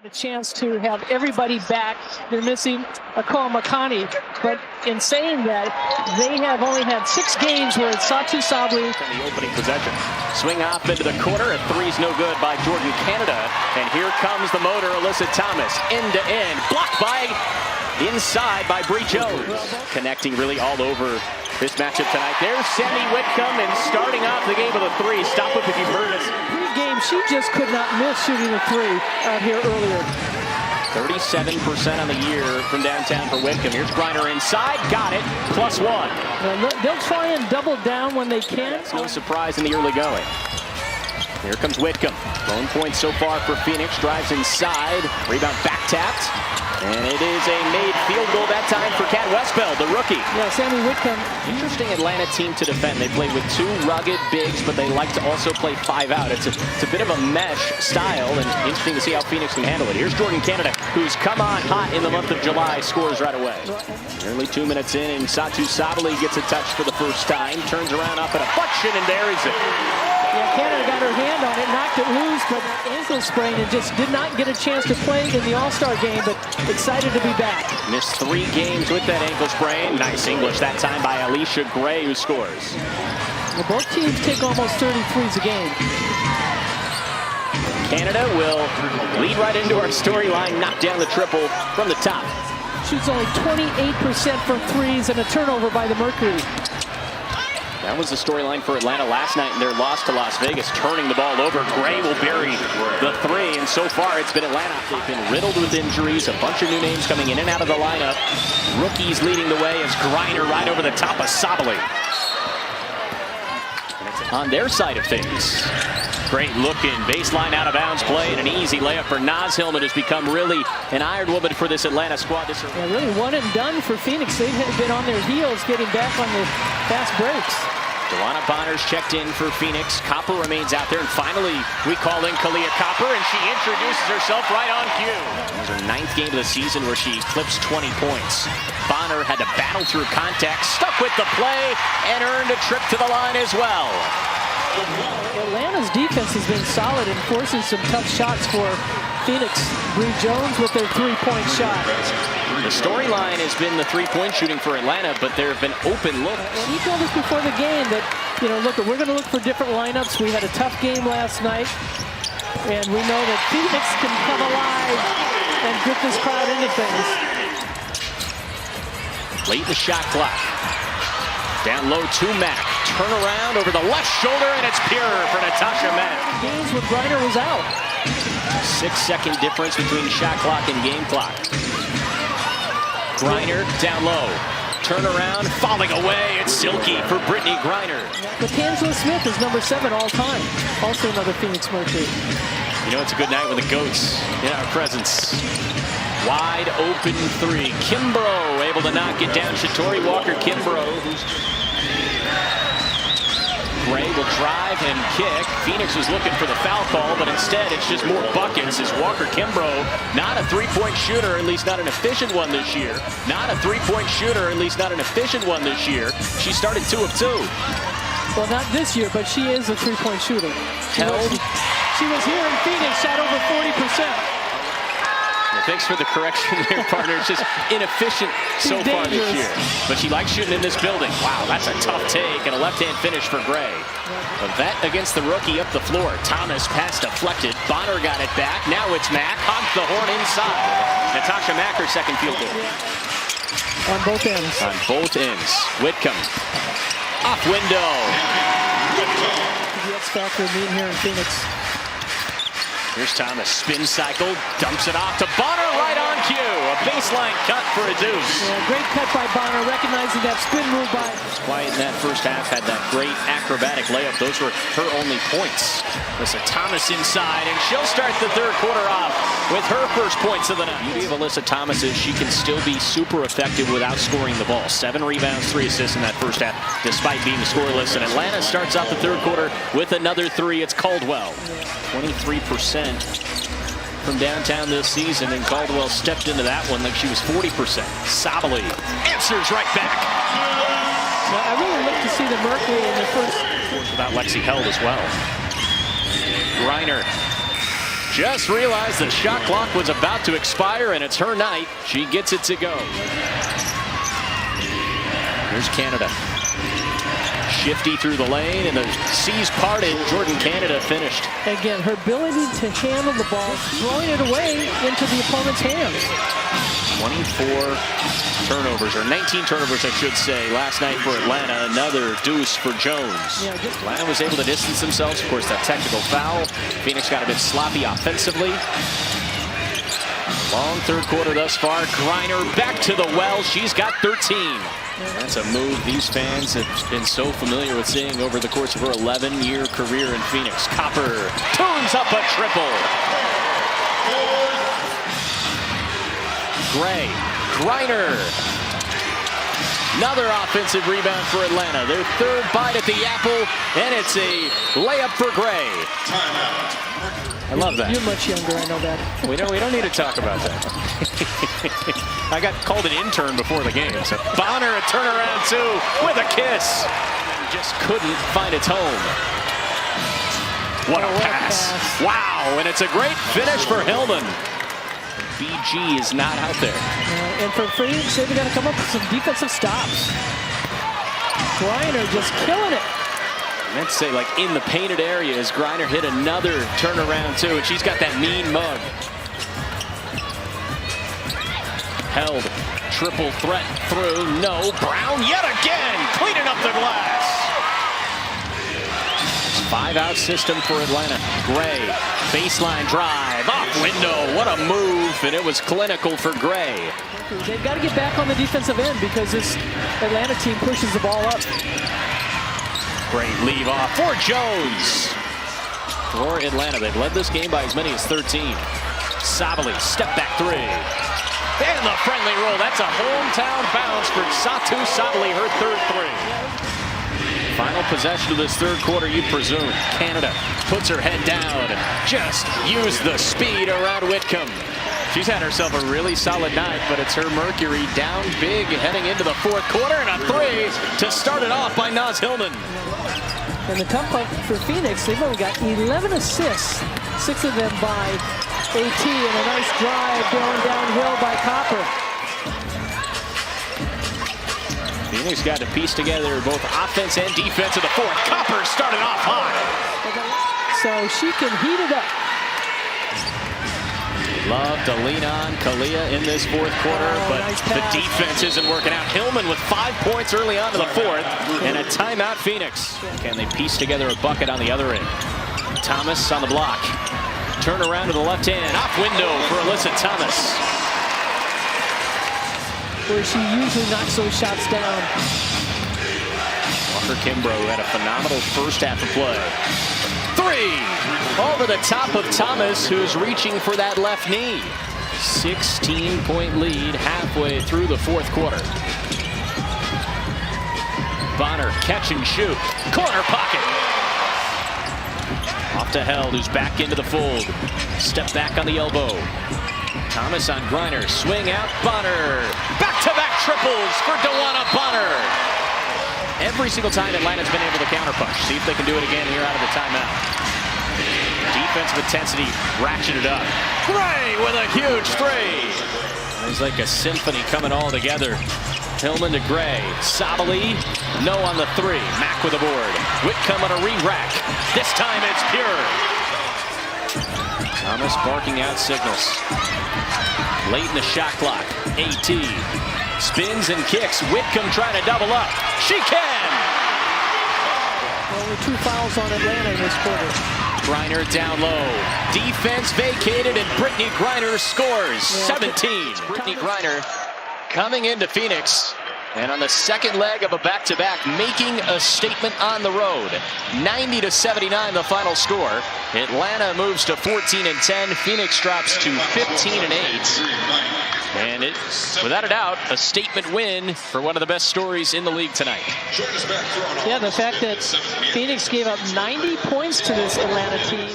A chance to have everybody back. They're missing Akol Makani, but in saying that, they have only had 6 games where it's Satu Sabli. In the opening possession, swing off into the corner. A three's no good by Jordan Canada, and here comes the motor, Alyssa Thomas, end to end, blocked by inside by Bree Jones, connecting really all over this matchup tonight. There's Sammy Whitcomb, and starting off the game with a 3. Stop it if you've heard us. Pre-game, she just could not miss shooting a 3 out here earlier. 37% on the year from downtown for Whitcomb. Here's Griner inside, got it, +1. Well, they'll try and double down when they can. It's no surprise in the early going. Here comes Whitcomb. Lone point so far for Phoenix. Drives inside. Rebound back tapped. And it is a made field goal that time for Kat Westbell, the rookie. Yeah, Sammy Whitcomb. Interesting Atlanta team to defend. They play with 2 rugged bigs, but they like to also play 5 out. It's a bit of a mesh style, and interesting to see how Phoenix can handle it. Here's Jordan Canada, who's come on hot in the month of July, scores right away. Nearly 2 minutes in, and Satu Sabali gets a touch for the first time. Turns around up at a function, and there is it. Yeah, Canada got her hand on it, knocked it loose, but ankle sprain and just did not get a chance to play in the All-Star game, but excited to be back. Missed 3 games with that ankle sprain. Nice English that time by Alicia Gray, who scores. Well, both teams take almost 33s a game. Canada will lead right into our storyline, knock down the triple from the top. Shoots only 28% from 3s and a turnover by the Mercury. That was the storyline for Atlanta last night in their loss to Las Vegas, turning the ball over. Gray will bury the 3, and so far it's been Atlanta. They've been riddled with injuries, a bunch of new names coming in and out of the lineup. Rookies leading the way as Griner right over the top of Sabali. On their side of things, great looking baseline out of bounds play and an easy layup for Naz Hillman has become really an iron woman for this Atlanta squad. Yeah, really one and done for Phoenix. They've been on their heels getting back on the fast breaks. Delana Bonner's checked in for Phoenix. Copper remains out there, and finally we call in Kalia Copper, and she introduces herself right on cue. It was her 9th game of the season where she eclipsed 20 points. Bonner had to battle through contact, stuck with the play, and earned a trip to the line as well. Atlanta's defense has been solid and forcing some tough shots for Phoenix. Bree Jones with their 3-point shot. The storyline has been the 3-point shooting for Atlanta, but there have been open looks. And he told us before the game that, look, we're going to look for different lineups. We had a tough game last night, and we know that Phoenix can come alive and get this crowd into things. Late in the shot clock. Down low to Mack. Turn around over the left shoulder, and it's pure for Natasha Mack. Games when Griner was out. 6-second difference between shot clock and game clock. Griner down low. Turn around, falling away. It's silky for Brittany Griner. But Tangela Smith is number 7 all time. Also another Phoenix Mercury. It's a good night with the GOATs in our presence. Wide open 3. Kimbrough able to knock it down. Shatori Walker-Kimbrough. Gray will drive and kick. Phoenix was looking for the foul call, but instead it's just more buckets as Walker-Kimbrough, not a 3-point shooter, at least not an efficient one this year. Not a 3-point shooter, at least not an efficient one this year. She started 2 of 2. Well, not this year, but she is a 3-point shooter. She was here in Phoenix, shot over 40%. Well, thanks for the correction there, partner. It's just inefficient so far this year. But she likes shooting in this building. Wow, that's a tough take and a left-hand finish for Gray. A vet against the rookie up the floor. Thomas pass deflected. Bonner got it back. Now it's Mack. Hogs the horn inside. Natasha Mack, her second field goal. On both ends. On both ends. Whitcomb. Off window. The X factor being here in Phoenix. Here's Thomas, spin cycle, dumps it off to Bonner right on cue. A baseline cut for a deuce. Yeah, great cut by Bonner, recognizing that spin move by. Quiet in that first half, had that great acrobatic layup. Those were her only points. Alyssa Thomas inside, and she'll start the 3rd quarter off with her first points of the night. The beauty of Alyssa Thomas is she can still be super effective without scoring the ball. 7 rebounds, 3 assists in that first half, despite being scoreless. And Atlanta starts out the 3rd quarter with another 3. It's Caldwell. 23% from downtown this season, and Caldwell stepped into that one like she was 40%. Sabali answers right back. Well, I really look to see the Mercury in the first. Without Lexi Held as well. Griner Just realized the shot clock was about to expire, and it's her night. She gets it to go. Here's Canada. Shifty through the lane, and the seas parted. Jordan Canada finished. Again, her ability to handle the ball, throwing it away into the opponent's hands. 24 turnovers, or 19 turnovers, I should say, last night for Atlanta. Another deuce for Jones. Yeah, Atlanta was able to distance themselves. Of course, that technical foul. Phoenix got a bit sloppy offensively. Long third quarter thus far. Griner back to the well. She's got 13. That's a move these fans have been so familiar with seeing over the course of her 11-year career in Phoenix. Copper turns up a triple. Gray, Griner. Another offensive rebound for Atlanta. Their third bite at the apple, and it's a layup for Gray. I love that. You're much younger, I know that. We don't need to talk about that. I got called an intern before the game. So Bonner a turnaround two with a kiss. Just couldn't find its home. What a pass. Wow, and it's a great finish for Hillman. BG is not out there. And for Phoenix, they've got to come up with some defensive stops. Griner just killing it. Let's say, like, in the painted area as Griner hit another turnaround too, and she's got that mean mug. Held, triple threat through, no. Brown yet again, cleaning up the glass. 5-out system for Atlanta. Gray, baseline drive, off window, what a move, and it was clinical for Gray. They've got to get back on the defensive end because this Atlanta team pushes the ball up. Great leave off for Jones. For Atlanta, they've led this game by as many as 13. Sabali, step back three. And the friendly roll. That's a hometown bounce for Satu Sabali, her third three. Final possession of this third quarter, you'd presume. Canada puts her head down. Just use the speed around Whitcomb. She's had herself a really solid night, but it's her Mercury down big heading into the fourth quarter, and a three to start it off by Naz Hillman. And the tough part for Phoenix, they've only got 11 assists, 6 of them by AT, and a nice drive going downhill by Copper. Phoenix got to piece together both offense and defense in the fourth. Copper started off high. So she can heat it up. Love to lean on Kalia in this fourth quarter, but nice the defense isn't working out. Hillman with 5 points early on to the fourth, and a timeout Phoenix. Can they piece together a bucket on the other end? Thomas on the block. Turn around to the left hand. Off window for Alyssa Thomas. Where she usually knocks those shots down. Walker Kimbrough had a phenomenal first half of play. Three! Over the top of Thomas, who's reaching for that left knee. 16-point lead halfway through the fourth quarter. Bonner, catch and shoot. Corner pocket. Off to Held, who's back into the fold. Step back on the elbow. Thomas on Griner. Swing out, Bonner. Back-to-back triples for DeWanna Bonner. Every single time Atlanta's been able to counterpunch. See if they can do it again here out of the timeout. Defensive intensity ratcheted up. Gray with a huge three. It's like a symphony coming all together. Hillman to Gray. Sabali, no on the three. Mack with a board. Whitcomb on a re-rack. This time it's pure. Thomas barking out signals. Late in the shot clock. AT spins and kicks. Whitcomb trying to double up. She can! Only 2 fouls on Atlanta in this quarter. Griner down low. Defense vacated, and Brittany Griner scores. 17. Brittany Griner coming into Phoenix, and on the second leg of a back-to-back, making a statement on the road. 90-79 the final score. Atlanta moves to 14-10. Phoenix drops to 15-8. And it, without a doubt, a statement win for one of the best stories in the league tonight. Yeah, the fact that Phoenix gave up 90 points to this Atlanta team.